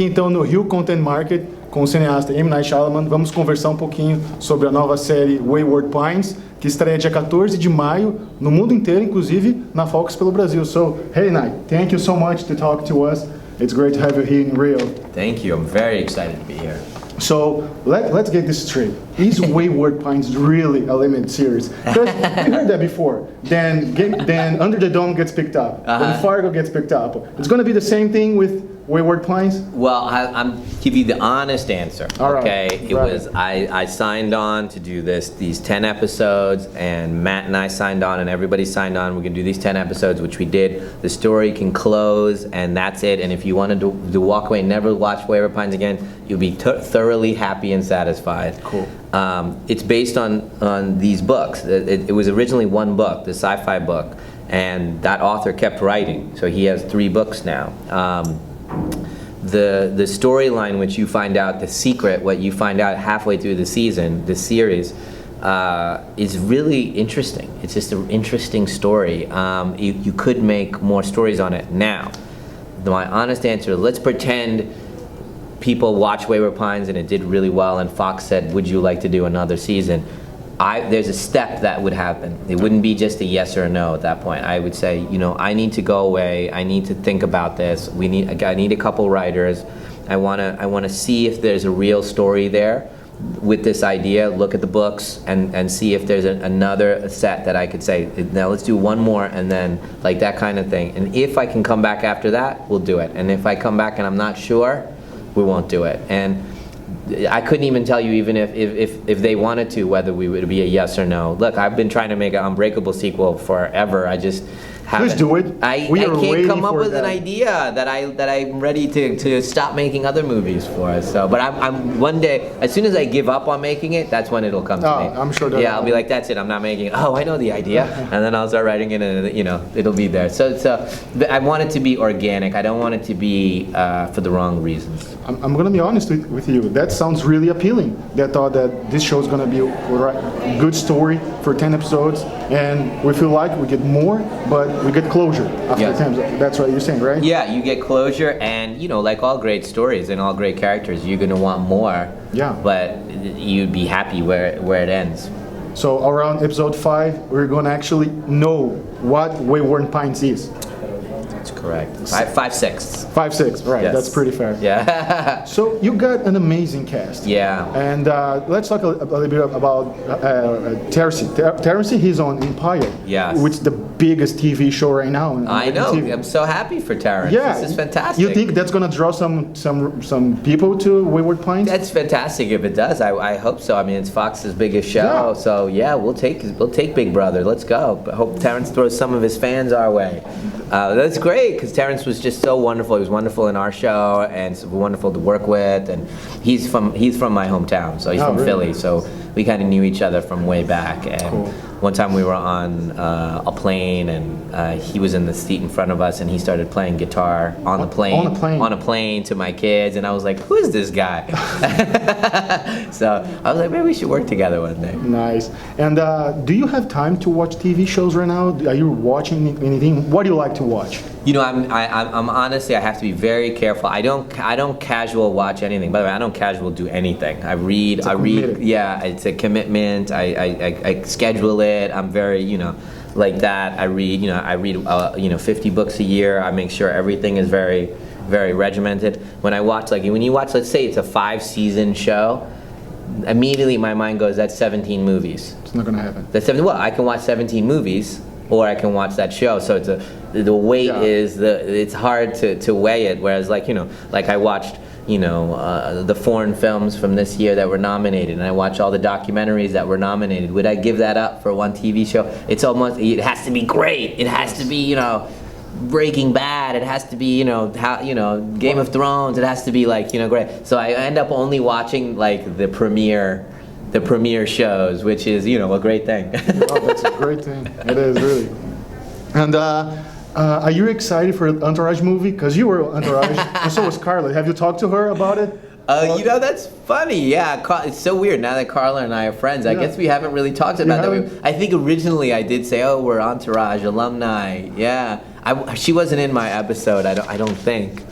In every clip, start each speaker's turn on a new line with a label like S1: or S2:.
S1: então no Rio Content Market com o cineasta M. Night Shyamalan. Vamos conversar um pouquinho sobre a nova série Wayward Pines, que estreia dia 14 de maio no mundo inteiro, inclusive na Fox pelo Brasil. So, hey Night, thank you so much to talk to us. It's great to have you here in Rio.
S2: Thank you. I'm very excited to be here.
S1: So let's get this straight. Is Wayward Pines really a limited series? Because we heard that before. Then Under the Dome gets picked up. Then Fargo gets picked up. It's going to be the same thing with Wayward Pines?
S2: Well, I'm give you the honest answer.
S1: All right.
S2: Okay, it was I signed on to do these 10 episodes, and Matt and I signed on, and everybody signed on. We're gonna do these 10 episodes, which we did. The story can close, and that's it. And if you wanted to walk away and never watch Wayward Pines again, you'll be thoroughly happy and satisfied.
S1: Cool.
S2: It's based on these books. It was originally one book, the sci-fi book, and that author kept writing. So he has 3 books now. The storyline, which you find out, the secret, what you find out halfway through the season, the series, is really interesting. It's just an interesting story. You could make more stories on it now. My honest answer, let's pretend people watch Wayward Pines and it did really well, and Fox said, would you like to do another season? There's a step that would happen. It wouldn't be just a yes or a no at that point. I would say, I need to go away. I need to think about this. I need a couple writers. I want to see if there's a real story there with this idea. Look at the books and see if there's another set that I could say, now let's do one more, and then like that kind of thing. And if I can come back after that, we'll do it. And if I come back and I'm not sure, we won't do it. And I couldn't even tell you, even if they wanted to, whether we would be a yes or no. Look, I've been trying to make an Unbreakable sequel forever. I just haven't.
S1: Please do it.
S2: I can't come up with an idea that I'm ready to stop making other movies for. So, but I'm one day, as soon as I give up on making it, that's when it'll come to me.
S1: I'm sure that.
S2: Yeah, I'll be like, that's it. I'm not making it. Oh, I know the idea, and then I'll start writing it, and it'll be there. So I want it to be organic. I don't want it to be for the wrong reasons.
S1: I'm going to be honest with you. That sounds really appealing. That thought that this show is going to be a good story for 10 episodes, and we feel like we get more, but we get closure after 10. That's what you're saying, right?
S2: Yeah, you get closure, and like all great stories and all great characters, you're going to want more.
S1: Yeah.
S2: But you'd be happy where it ends.
S1: So around episode 5, we're going to actually know what Wayward Pines is.
S2: That's correct. 5/6.
S1: 5/6, right?
S2: Yes.
S1: That's pretty fair.
S2: Yeah.
S1: So you got an amazing cast.
S2: Yeah.
S1: And let's talk a little bit about Terence. Terence, he's on Empire.
S2: Yes.
S1: Which is the biggest TV show right now.
S2: I know.
S1: TV.
S2: I'm so happy for Terence.
S1: Yeah.
S2: This is fantastic.
S1: You think that's gonna draw some people to Wayward Pines?
S2: That's fantastic if it does. I hope so. I mean, it's Fox's biggest show.
S1: Yeah.
S2: So yeah, we'll take Big Brother. Let's go. I hope Terence throws some of his fans our way. That's great, because Terence was just so wonderful. He was wonderful in our show, and so wonderful to work with. And he's from my hometown, so he's from
S1: really?
S2: Philly. So we kind of knew each other from way back. And
S1: cool.
S2: One time we were on a plane, and he was in the seat in front of us, and he started playing guitar on the plane. On a plane to my kids, and I was like, "Who is this guy?" So I was like, maybe we should work together one day.
S1: Nice. And do you have time to watch TV shows right now? Are you watching anything? What do you like to watch?
S2: I'm honestly, I have to be very careful. I don't casual watch anything. By the way, I don't casual do anything. I read. Yeah, it's a commitment. I schedule it. I'm very, like that. I read 50 books a year. I make sure everything is very, very regimented. When you watch, let's say it's a 5-season show, immediately my mind goes, that's 17 movies.
S1: It's not gonna happen.
S2: Well, I can watch 17 movies, or I can watch that show. So the weight is it's hard to weigh it. Whereas like I watched the foreign films from this year that were nominated, and I watched all the documentaries that were nominated. Would I give that up for one TV show? It has to be great. It has to be Breaking Bad. It has to be Game of Thrones. It has to be great. So I end up only watching like the premiere shows, which is a great thing.
S1: Oh, that's a great thing. It is really. And are you excited for an Entourage movie? Because you were Entourage, and so was Carla. Have you talked to her about it?
S2: That's funny. Yeah, it's so weird now that Carla and I are friends. I guess we haven't really talked about that. I think originally I did say, "Oh, we're Entourage alumni." Yeah, she wasn't in my episode. I don't think.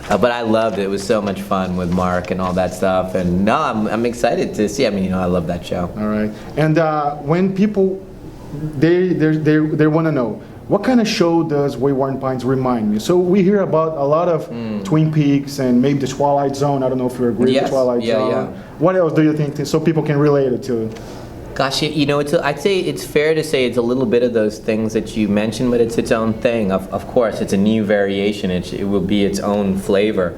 S2: But I loved it. It was so much fun with Mark and all that stuff. And no, I'm excited to see. I mean, I love that show.
S1: All right. And when people, they want to know, what kind of show does Wayward Pines remind me? So we hear about a lot of Twin Peaks and maybe the Twilight Zone. I don't know if you agree with Twilight Zone. Yeah. What else do you think, so people can relate it to?
S2: Gosh, I'd say it's fair to say it's a little bit of those things that you mentioned, but it's its own thing. Of course, it's a new variation. It will be its own flavor.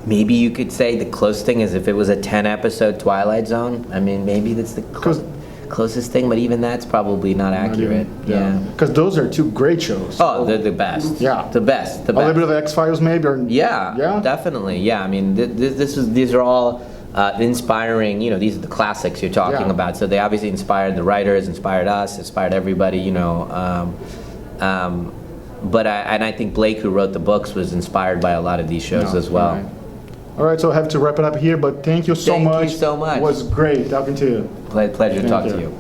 S2: Maybe you could say the close thing is if it was a 10-episode Twilight Zone. I mean, maybe that's the closest thing, but even that's probably not accurate. Yeah.
S1: Because those are two great shows.
S2: Oh, they're the best.
S1: Yeah.
S2: The best.
S1: A little bit of X-Files maybe? Or,
S2: yeah, definitely. Yeah, I mean, these are all inspiring, these are the classics you're talking about. So they obviously inspired the writers, inspired us, inspired everybody, but I think Blake, who wrote the books, was inspired by a lot of these shows as well.
S1: All right, so I have to wrap it up here, but thank you so much.
S2: Thank you so much.
S1: It was great talking to you.
S2: Pleasure to talk to you.